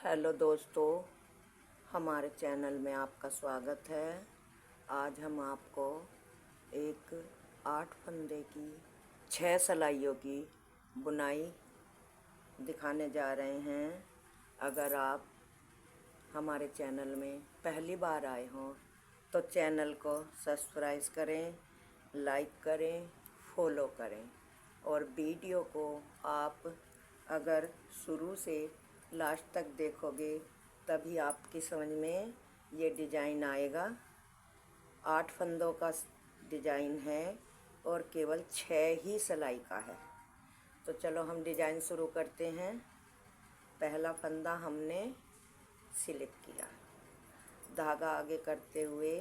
Hello दोस्तों, हमारे channel में आपका स्वागत है। आज हम आपको एक 8 फंदे की 6 सिलाइयों की बुनाई दिखाने जा रहे हैं। अगर आप हमारे चैनल में पहली बार आए हों तो चैनल को सब्सक्राइब करें, लाइक करें, फॉलो करें और वीडियो को आप अगर शुरू से लास्ट तक देखोगे तभी आपकी समझ में ये डिज़ाइन आएगा। 8 फंदों का डिज़ाइन है और केवल 6 ही सिलाई का है। तो चलो हम डिज़ाइन शुरू करते हैं। पहला फंदा हमने स्लिप किया, धागा आगे करते हुए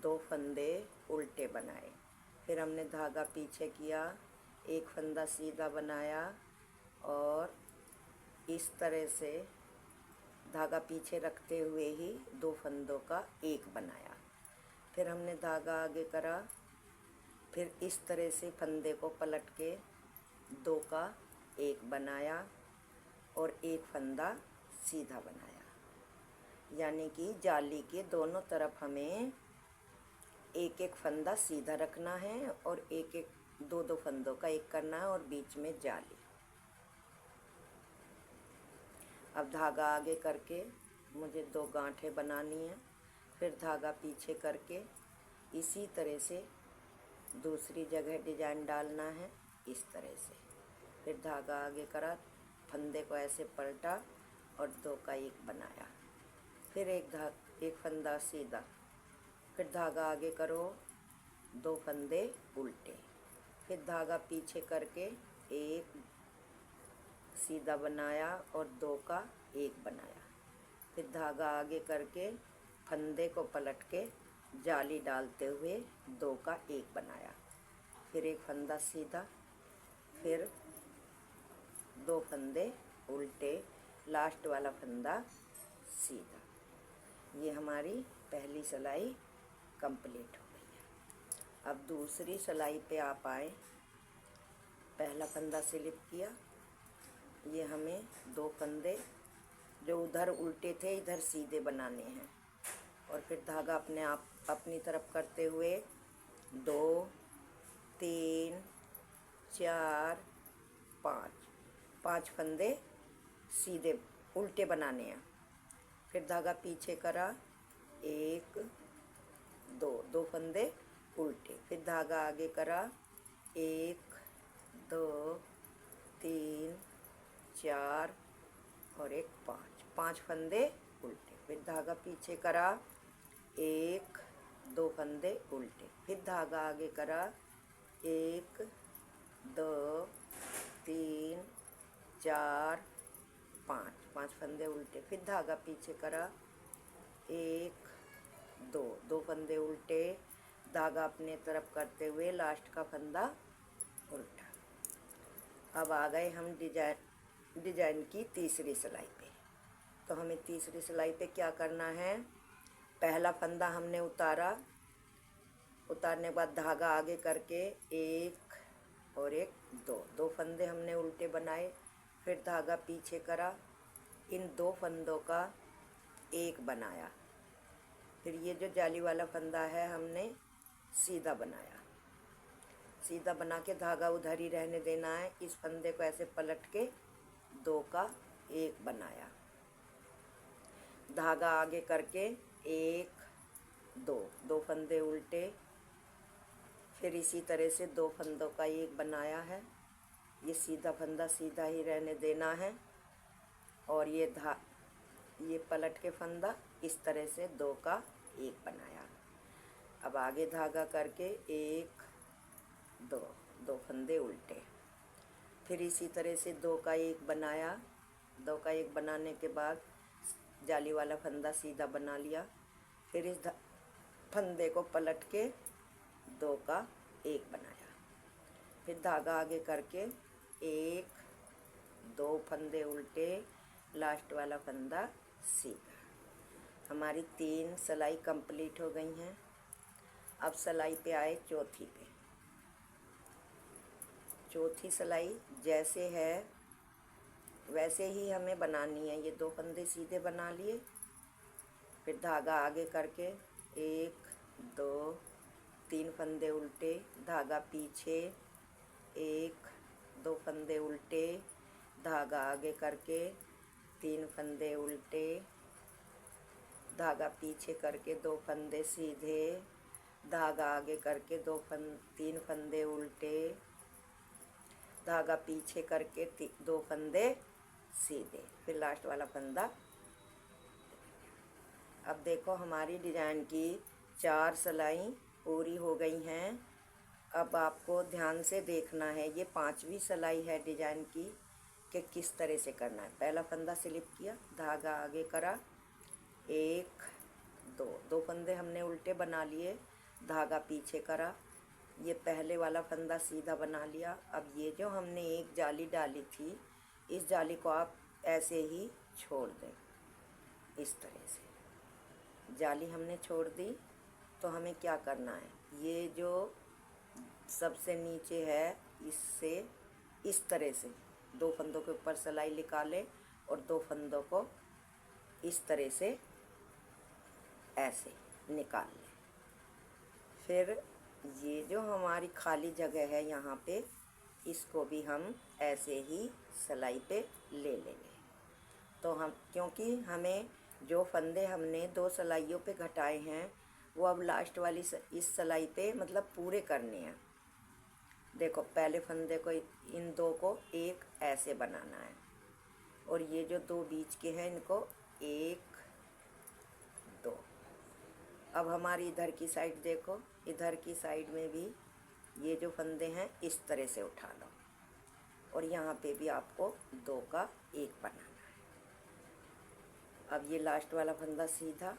2 फंदे उल्टे बनाए, फिर हमने धागा पीछे किया, एक फंदा सीधा बनाया और इस तरह से धागा पीछे रखते हुए ही 2 फंदों का एक बनाया। फिर हमने धागा आगे करा, फिर इस तरह से फंदे को पलट के 2 का एक बनाया और एक फंदा सीधा बनाया। यानी कि जाली के दोनों तरफ हमें एक एक फंदा सीधा रखना है और एक एक 2-2 फंदों का एक करना है और बीच में जाली। अब धागा आगे करके मुझे 2 गांठें बनानी है, फिर धागा पीछे करके इसी तरह से दूसरी जगह डिजाइन डालना है इस तरह से। फिर धागा आगे करा, फंदे को ऐसे पलटा और 2 का एक बनाया, फिर एक फंदा सीधा, फिर धागा आगे करो, 2 फंदे उल्टे, फिर धागा पीछे करके एक सीधा बनाया और 2 का एक बनाया, फिर धागा आगे करके फंदे को पलट के जाली डालते हुए 2 का एक बनाया, फिर एक फंदा सीधा, फिर 2 फंदे उल्टे, लास्ट वाला फंदा सीधा। ये हमारी पहली सिलाई कंप्लीट हो गई है। अब दूसरी सिलाई पे आप आए। पहला फंदा स्लिप किया, ये हमें 2 फंदे जो उधर उल्टे थे इधर सीधे बनाने हैं और फिर धागा अपनी तरफ करते हुए 2 3 4 5 फंदे सीधे उल्टे बनाने हैं। फिर धागा पीछे करा, 1 2 फंदे उल्टे, फिर धागा आगे करा, 1 2 3 4 और एक 5 फंदे उल्टे, फिर धागा पीछे करा, 1 2 फंदे उल्टे, फिर धागा आगे करा, 1 2 3 4 5 फंदे उल्टे, फिर धागा पीछे करा, 1 2 फंदे उल्टे, धागा अपने तरफ करते हुए लास्ट का फंदा उल्टा। अब आ गए हम डिजाइन की तीसरी सिलाई पे। तो हमें तीसरी सिलाई पे क्या करना है, पहला फंदा हमने उतारने के बाद धागा आगे करके 1 और एक 2 फंदे हमने उल्टे बनाए, फिर धागा पीछे करा, इन 2 फंदों का एक बनाया, फिर ये जो जाली वाला फंदा है हमने सीधा बनाया, सीधा बना के धागा उधर ही रहने देना है। इस फंदे को ऐसे पलट के 2 का एक बनाया, धागा आगे करके 1 2 फंदे उल्टे, फिर इसी तरह से 2 फंदों का एक बनाया है। ये सीधा फंदा सीधा ही रहने देना है और ये पलट के फंदा इस तरह से 2 का एक बनाया। अब आगे धागा करके 1 2 फंदे उल्टे, फिर इसी तरह से 2 का एक बनाया, 2 का एक बनाने के बाद जाली वाला फंदा सीधा बना लिया, फिर इस फंदे को पलट के 2 का एक बनाया, फिर धागा आगे करके 1 2 फंदे उल्टे, लास्ट वाला फंदा सीधा। हमारी 3 सिलाई कंप्लीट हो गई हैं। अब सिलाई पे आए चौथी पे। चौथी सिलाई जैसे है वैसे ही हमें बनानी है। ये 2 फंदे सीधे बना लिए, फिर धागा आगे करके 1 2 3 फंदे उल्टे, धागा पीछे, 1 2 फंदे उल्टे, धागा आगे करके 3 फंदे उल्टे, धागा पीछे करके 2 फंदे सीधे, धागा आगे करके 3 फंदे उल्टे, धागा पीछे करके 2 फंदे सीधे, फिर लास्ट वाला फंदा। अब देखो हमारी डिजाइन की 4 सिलाई पूरी हो गई हैं। अब आपको ध्यान से देखना है, ये 5वीं सिलाई है डिजाइन की कि किस तरह से करना है। पहला फंदा स्लिप किया, धागा आगे करा, 1 2 फंदे हमने उल्टे बना लिए, धागा पीछे करा, ये पहले वाला फंदा सीधा बना लिया। अब ये जो हमने एक जाली डाली थी, इस जाली को आप ऐसे ही छोड़ दें। इस तरह से जाली हमने छोड़ दी, तो हमें क्या करना है, ये जो सबसे नीचे है इससे इस तरह से 2 फंदों के ऊपर सिलाई निकालें और 2 फंदों को इस तरह से ऐसे निकाल लें। फिर ये जो हमारी खाली जगह है यहाँ पे, इसको भी हम ऐसे ही सिलाई पे ले लेंगे। तो हम, क्योंकि हमें जो फंदे हमने 2 सिलाइयों पे घटाए हैं, वो अब लास्ट वाली इस सिलाई पे मतलब पूरे करने हैं। देखो पहले फंदे को, इन 2 को एक ऐसे बनाना है, और ये जो 2 बीच के हैं इनको 1 2। अब हमारी इधर की साइड देखो, इधर की साइड में भी ये जो फंदे हैं इस तरह से उठा लो, और यहाँ पे भी आपको 2 का 1 बनाना है। अब ये लास्ट वाला फंदा सीधा,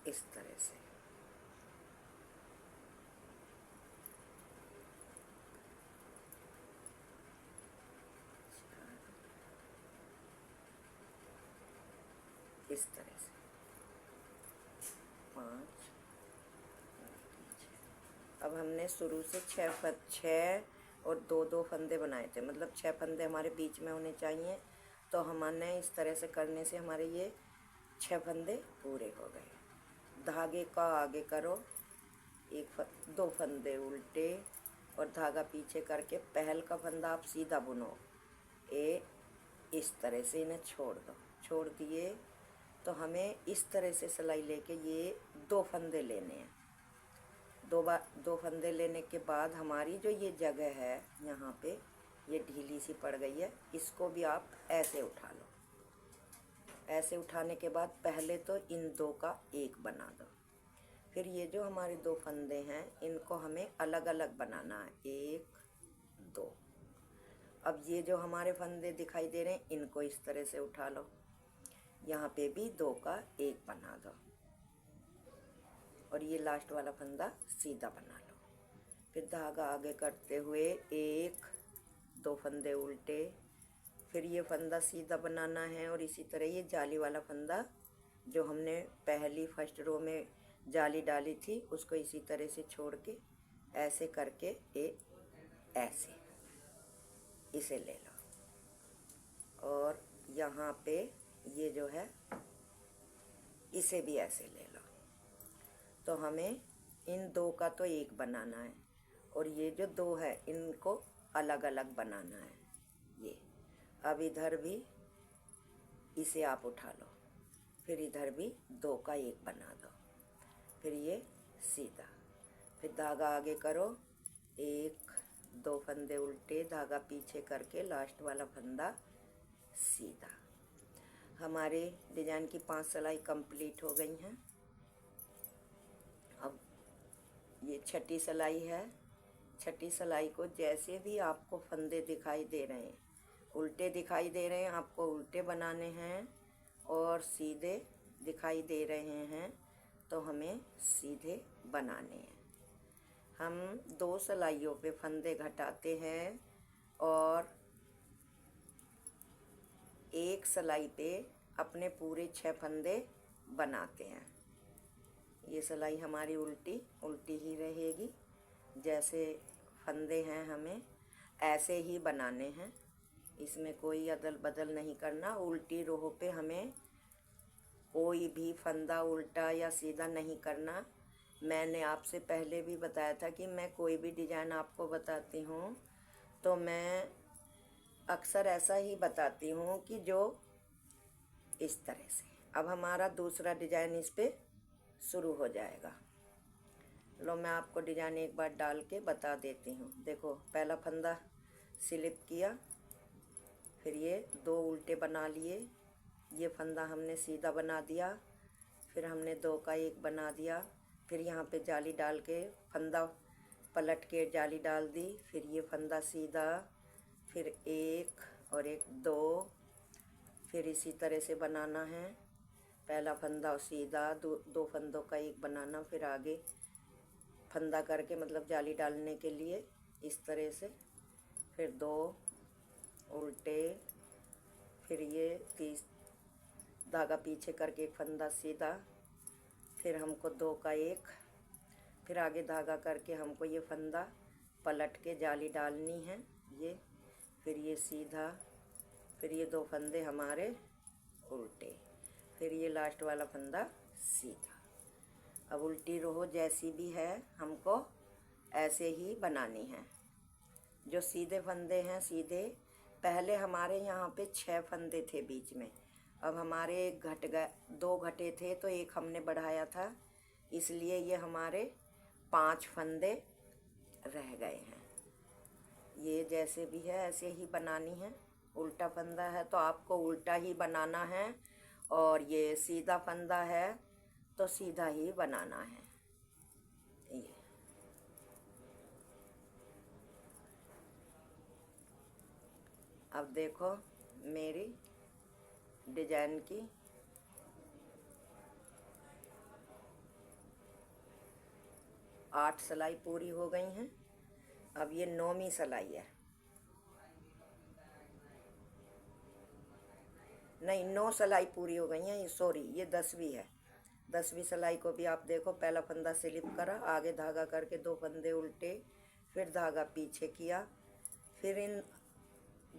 इस तरह से। इस तरह से 5। अब हमने शुरू से 6 और 2 फंदे बनाए थे, मतलब 6 फंदे हमारे बीच में होने चाहिए। तो हमने इस तरह से करने से हमारे ये 6 फंदे पूरे हो गए। धागे का आगे करो, 2 फंदे उल्टे और धागा पीछे करके पहल का फंदा आप सीधा बुनो, इस तरह से इन्हें छोड़ दो। छोड़ दिए तो हमें इस तरह से सिलाई लेके ये 2 फंदे लेने हैं। 2 फंदे लेने के बाद हमारी जो ये जगह है यहाँ पे, ये ढीली सी पड़ गई है, इसको भी आप ऐसे उठा लो। ऐसे उठाने के बाद पहले तो इन 2 का 1 बना दो। फिर ये जो हमारे 2 फंदे हैं इनको हमें अलग अलग बनाना है, 1 2। अब ये जो हमारे फंदे दिखाई दे रहे हैं इनको इस तरह से उठा लो, यहाँ पे भी 2 का 1 बना दो, और ये लास्ट वाला फंदा सीधा बना लो। फिर धागा आगे करते हुए 1 2 फंदे उल्टे, फिर ये फंदा सीधा बनाना है, और इसी तरह ये जाली वाला फंदा जो हमने पहली फर्स्ट रो में जाली डाली थी उसको इसी तरह से छोड़ के ऐसे करके ऐसे इसे ले लो, और यहाँ पे ये जो है इसे भी ऐसे ले लो। तो हमें इन 2 का तो 1 बनाना है, और ये जो 2 है इनको अलग अलग बनाना है। ये अब इधर भी इसे आप उठा लो, फिर इधर भी 2 का 1 बना दो, फिर ये सीधा, फिर धागा आगे करो, 1 2 फंदे उल्टे, धागा पीछे करके लास्ट वाला फंदा सीधा। हमारे डिजाइन की 5 सिलाई कंप्लीट हो गई हैं। अब ये 6ठी सिलाई है। 6ठी सिलाई को जैसे भी आपको फंदे दिखाई दे रहे हैं, उल्टे दिखाई दे रहे हैं, आपको उल्टे बनाने हैं, और सीधे दिखाई दे रहे हैं तो हमें सीधे बनाने हैं। हम 2 सिलाइयों पे फंदे घटाते हैं और एक सिलाई पे अपने पूरे 6 फंदे बनाते हैं। ये सिलाई हमारी उल्टी उल्टी ही रहेगी। जैसे फंदे हैं हमें ऐसे ही बनाने हैं, इसमें कोई अदल बदल नहीं करना। उल्टी रोह पे हमें कोई भी फंदा उल्टा या सीधा नहीं करना। मैंने आपसे पहले भी बताया था कि मैं कोई भी डिज़ाइन आपको बताती हूँ तो मैं अक्सर ऐसा ही बताती हूँ कि जो इस तरह से। अब हमारा दूसरा डिज़ाइन इस पे शुरू हो जाएगा। लो मैं आपको डिज़ाइन एक बार डाल के बता देती हूँ। देखो, पहला फंदा स्लिप किया, फिर ये 2 उल्टे बना लिए, ये फंदा हमने सीधा बना दिया, फिर हमने 2 का 1 बना दिया, फिर यहाँ पे जाली डाल के फंदा पलट के जाली डाल दी, फिर ये फंदा सीधा, फिर 1 और 1 2, फिर इसी तरह से बनाना है। पहला फंदा सीधा, 2 फंदों का 1 बनाना, फिर आगे फंदा करके मतलब जाली डालने के लिए इस तरह से, फिर 2 उल्टे, फिर ये 30 धागा पीछे करके 1 फंदा सीधा, फिर हमको 2 का 1, फिर आगे धागा करके हमको ये फंदा पलट के जाली डालनी है ये, फिर ये सीधा, फिर ये 2 फंदे हमारे उल्टे, फिर ये लास्ट वाला फंदा सीधा। अब उल्टी रोह जैसी भी है हमको ऐसे ही बनानी है। जो सीधे फंदे हैं सीधे, पहले हमारे यहाँ पे 6 फंदे थे बीच में, अब हमारे 1 घट गए, 2 घटे थे तो 1 हमने बढ़ाया था, इसलिए ये हमारे 5 फंदे रह गए हैं। ये जैसे भी है ऐसे ही बनानी है। उल्टा फंदा है तो आपको उल्टा ही बनाना है, और ये सीधा फंदा है तो सीधा ही बनाना है। ये अब देखो मेरी डिजाइन की 8 सिलाई पूरी हो गई हैं। अब ये 9वीं सिलाई है, नहीं 9 सिलाई पूरी हो गई हैं, ये सॉरी ये 10वीं है। 10वीं सिलाई को भी आप देखो, पहला फंदा स्लिप करा, आगे धागा करके 2 फंदे उल्टे, फिर धागा पीछे किया, फिर इन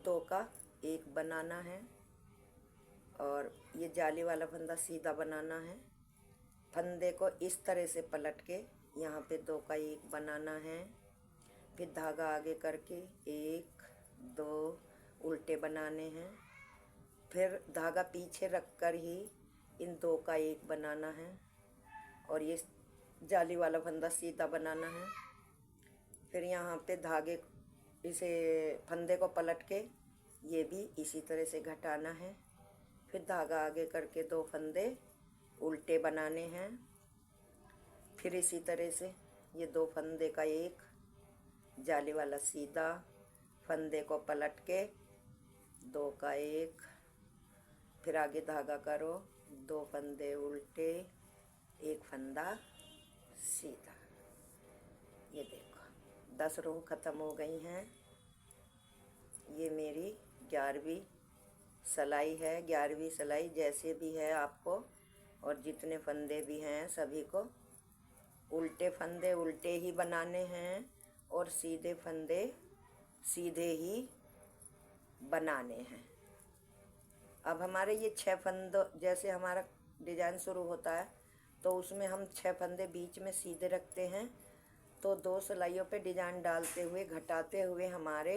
2 का 1 बनाना है, और ये जाली वाला फंदा सीधा बनाना है। फंदे को इस तरह से पलट के यहाँ पे 2 का 1 बनाना है, फिर धागा आगे करके 1 2 उल्टे बनाने हैं, फिर धागा पीछे रख कर ही इन 2 का 1 बनाना है, और ये जाली वाला फंदा सीधा बनाना है। फिर यहाँ पे धागे इसे फंदे को पलट के ये भी इसी तरह से घटाना है, फिर धागा आगे करके 2 फंदे उल्टे बनाने हैं, फिर इसी तरह से ये 2 फंदे का 1 जाली वाला सीधा, फंदे को पलट के 2 का 1, फिर आगे धागा करो, 2 फंदे उल्टे, 1 फंदा सीधा। ये देखो 10 रो ख़त्म हो गई हैं। ये मेरी 11वीं सिलाई है। 11वीं सिलाई जैसे भी है आपको, और जितने फंदे भी हैं सभी को उल्टे फंदे उल्टे ही बनाने हैं, और सीधे फंदे सीधे ही बनाने हैं। अब हमारे ये 6 फंदों, जैसे हमारा डिज़ाइन शुरू होता है तो उसमें हम 6 फंदे बीच में सीधे रखते हैं, तो 2 सिलाइयों पे डिज़ाइन डालते हुए घटाते हुए हमारे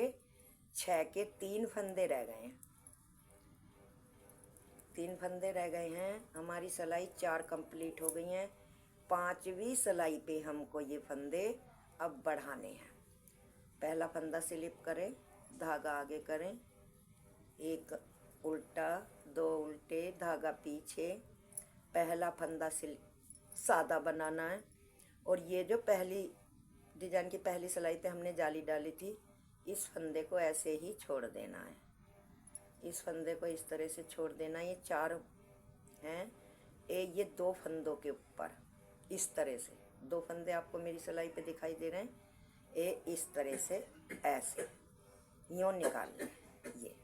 6 के 3 फंदे रह गए हैं। 3 फंदे रह गए हैं, हमारी सिलाई 4 कंप्लीट हो गई हैं। 5वीं सिलाई पे हमको ये फंदे अब बढ़ाने हैं। पहला फंदा स्लिप करें, धागा आगे करें, 1 उल्टा, 2 उल्टे, धागा पीछे, पहला फंदा सादा बनाना है, और ये जो पहली डिजाइन की पहली सिलाई पे हमने जाली डाली थी, इस फंदे को ऐसे ही छोड़ देना है। इस फंदे को इस तरह से छोड़ देना। ये 4 हैं ये 2 फंदों के ऊपर इस तरह से 2 फंदे आपको मेरी सिलाई पे दिखाई दे रहे हैं। ये इस तरह से ऐसे यूँ निकालना है ये।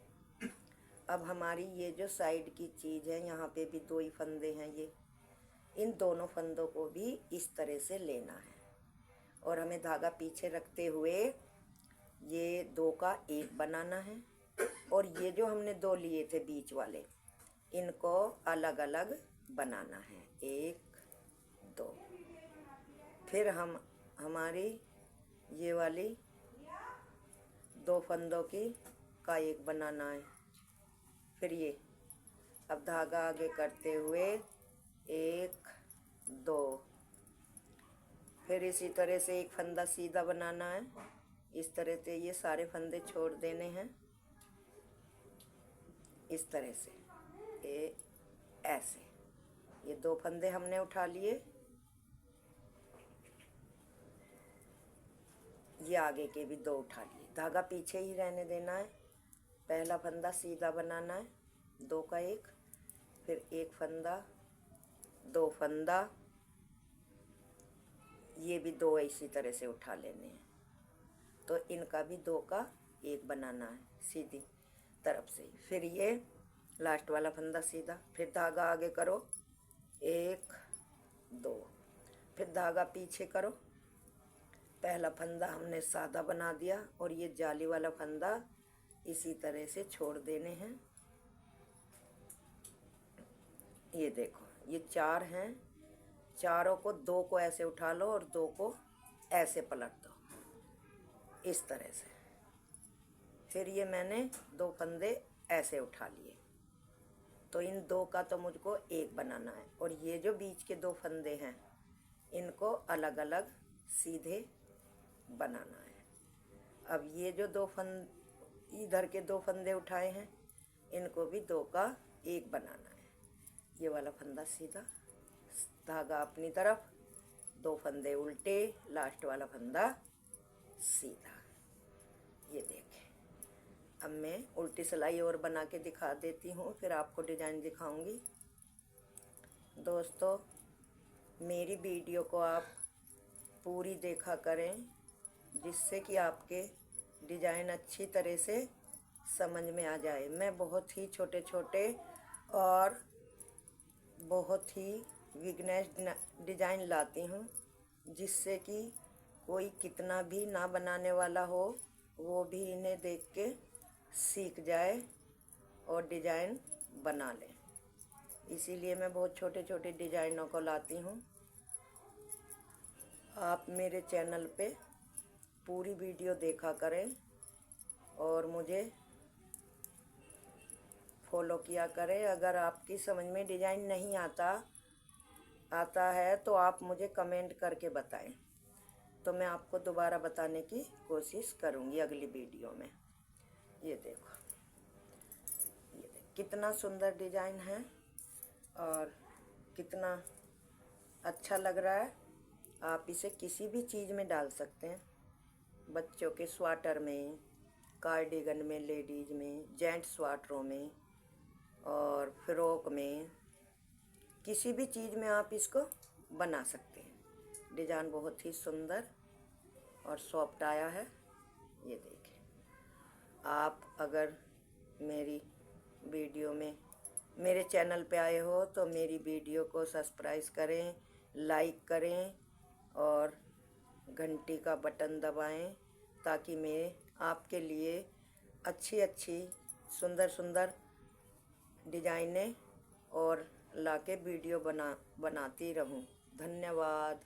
अब हमारी ये जो साइड की चीज़ है यहाँ पे भी 2 ही फंदे हैं ये, इन दोनों फंदों को भी इस तरह से लेना है और हमें धागा पीछे रखते हुए ये 2 का 1 बनाना है और ये जो हमने 2 लिए थे बीच वाले इनको अलग अलग बनाना है 1 2। फिर हम हमारी ये वाली 2 फंदों की का 1 बनाना है। फिर ये अब धागा आगे करते हुए 1 2, फिर इसी तरह से 1 फंदा सीधा बनाना है। इस तरह से ये सारे फंदे छोड़ देने हैं इस तरह से ये ऐसे। ये 2 फंदे हमने उठा लिए, ये आगे के भी 2 उठा लिए, धागा पीछे ही रहने देना है। पहला फंदा सीधा बनाना है 2 का 1, फिर 1 फंदा 2 फंदा, ये भी 2 इसी तरह से उठा लेने हैं। तो इनका भी 2 का 1 बनाना है सीधी तरफ से। फिर ये लास्ट वाला फंदा सीधा, फिर धागा आगे करो 1 2, फिर धागा पीछे करो। पहला फंदा हमने सादा बना दिया और ये जाली वाला फंदा इसी तरह से छोड़ देने हैं। ये देखो ये 4 हैं, चारों को 2 को ऐसे उठा लो और 2 को ऐसे पलट दो इस तरह से। फिर ये मैंने 2 फंदे ऐसे उठा लिए, तो इन 2 का तो मुझको 1 बनाना है और ये जो बीच के 2 फंदे हैं इनको अलग अलग सीधे बनाना है। अब ये जो 2 फंद इधर के 2 फंदे उठाए हैं इनको भी 2 का 1 बनाना है। ये वाला फंदा सीधा, धागा अपनी तरफ, 2 फंदे उल्टे, लास्ट वाला फंदा सीधा। ये देखें, अब मैं उल्टी सिलाई और बना के दिखा देती हूँ, फिर आपको डिजाइन दिखाऊंगी। दोस्तों मेरी वीडियो को आप पूरी देखा करें जिससे कि आपके डिजाइन अच्छी तरह से समझ में आ जाए। मैं बहुत ही छोटे छोटे और बहुत ही बिगनर्स डिजाइन लाती हूँ जिससे कि कोई कितना भी ना बनाने वाला हो वो भी इन्हें देख के सीख जाए और डिजाइन बना ले। इसीलिए मैं बहुत छोटे छोटे डिजाइनों को लाती हूँ। आप मेरे चैनल पे पूरी वीडियो देखा करें और मुझे फॉलो किया करें। अगर आपकी समझ में डिजाइन नहीं आता है तो आप मुझे कमेंट करके बताएं, तो मैं आपको दोबारा बताने की कोशिश करूँगी अगली वीडियो में। ये देखो कितना सुंदर डिजाइन है और कितना अच्छा लग रहा है। आप इसे किसी भी चीज़ में डाल सकते हैं, बच्चों के स्वेटर में, कार्डिगन में, लेडीज में, जेंट्स स्वेटरों में और फ्रॉक में, किसी भी चीज़ में आप इसको बना सकते हैं। डिजाइन बहुत ही सुंदर और सॉफ्ट आया है। ये देखें, आप अगर मेरी वीडियो में मेरे चैनल पे आए हो तो मेरी वीडियो को सब्सक्राइब करें, लाइक करें और घंटी का बटन दबाएं ताकि मैं आपके लिए अच्छी अच्छी सुंदर सुंदर डिजाइनें और लाके वीडियो बनाती रहूं। धन्यवाद।